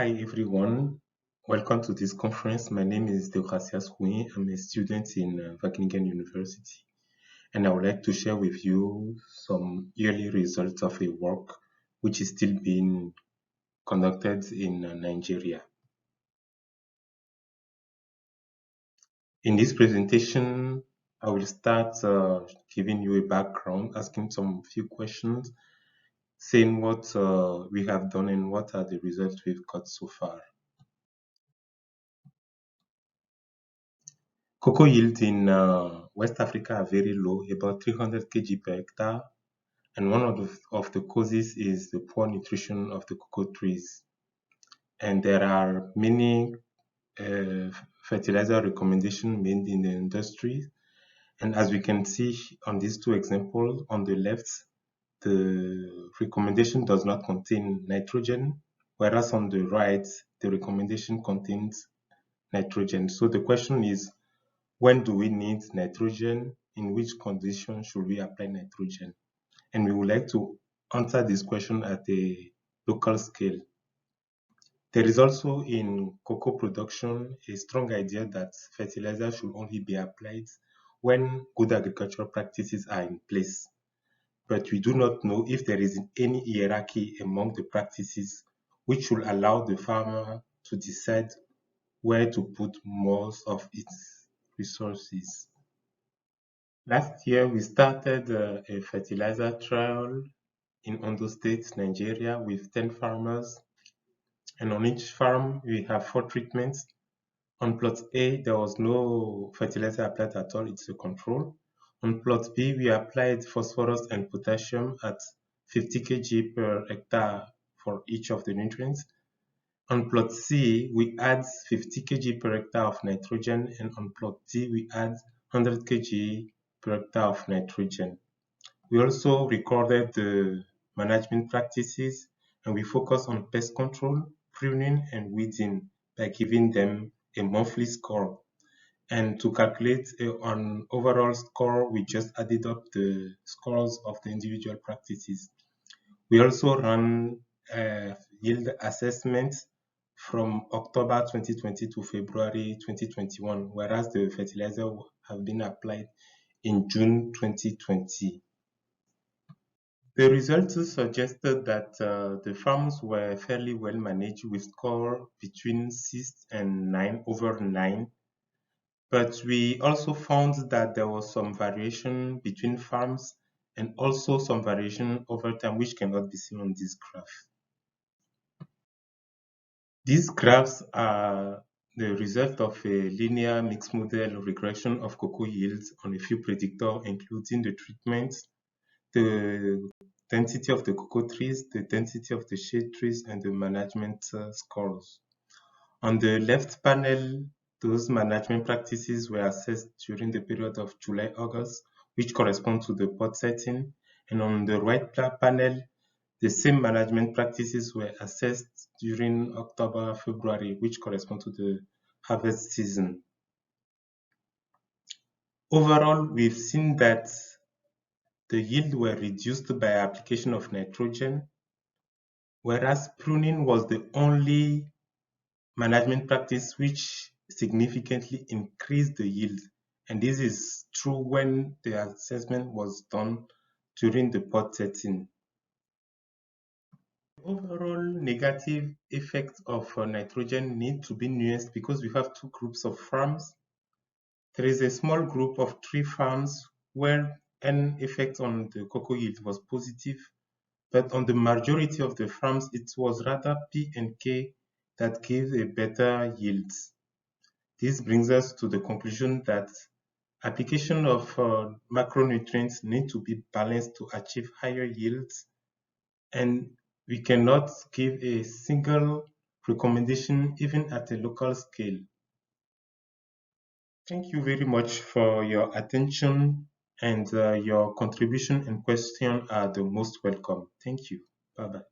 Hi everyone, welcome to this conference. My name is Deogracias Hui. I'm a student in Wageningen University, and I would like to share with you some early results of a work which is still being conducted in Nigeria. In this presentation, I will start giving you a background, asking some few questions, saying what we have done and what are the results we've got so far. Cocoa yields in West Africa are very low, about 300 kg per hectare, and one of the causes is the poor nutrition of the cocoa trees. And there are many fertilizer recommendations made in the industry. And as we can see on these two examples, on the left, the recommendation does not contain nitrogen, whereas on the right, the recommendation contains nitrogen. So the question is, when do we need nitrogen? In which condition should we apply nitrogen? And we would like to answer this question at a local scale. There is also in cocoa production a strong idea that fertilizer should only be applied when good agricultural practices are in place. But we do not know if there is any hierarchy among the practices which will allow the farmer to decide where to put most of its resources. Last year, we started a fertilizer trial in Ondo State, Nigeria, with 10 farmers. And on each farm, we have 4 treatments. On plot A, there was no fertilizer applied at all, it's a control. On plot B, we applied phosphorus and potassium at 50 kg per hectare for each of the nutrients. On plot C, we add 50 kg per hectare of nitrogen, and on plot D, we add 100 kg per hectare of nitrogen. We also recorded the management practices, and we focus on pest control, pruning, and weeding by giving them a monthly score. And to calculate an overall score, we just added up the scores of the individual practices. We also ran yield assessments from October 2020 to February 2021, whereas the fertilizer have been applied in June 2020. The results suggested that the farms were fairly well managed with score between 6 and 9 over 9. But we also found that there was some variation between farms and also some variation over time, which cannot be seen on this graph. These graphs are the result of a linear mixed model regression of cocoa yields on a few predictors, including the treatment, the density of the cocoa trees, the density of the shade trees, and the management scores. On the left panel, those management practices were assessed during the period of July-August, which correspond to the pod setting. And on the right panel, the same management practices were assessed during October-February, which correspond to the harvest season. Overall, we've seen that the yield were reduced by application of nitrogen, whereas pruning was the only management practice which significantly increased the yield. And this is true when the assessment was done during the pod setting. Overall negative effects of nitrogen need to be nuanced because we have 2 groups of farms. There is a small group of 3 farms where an effect on the cocoa yield was positive, but on the majority of the farms, it was rather P and K that gave a better yield. This brings us to the conclusion that application of macronutrients need to be balanced to achieve higher yields, and we cannot give a single recommendation even at a local scale. Thank you very much for your attention, and your contribution and question are the most welcome. Thank you. Bye-bye.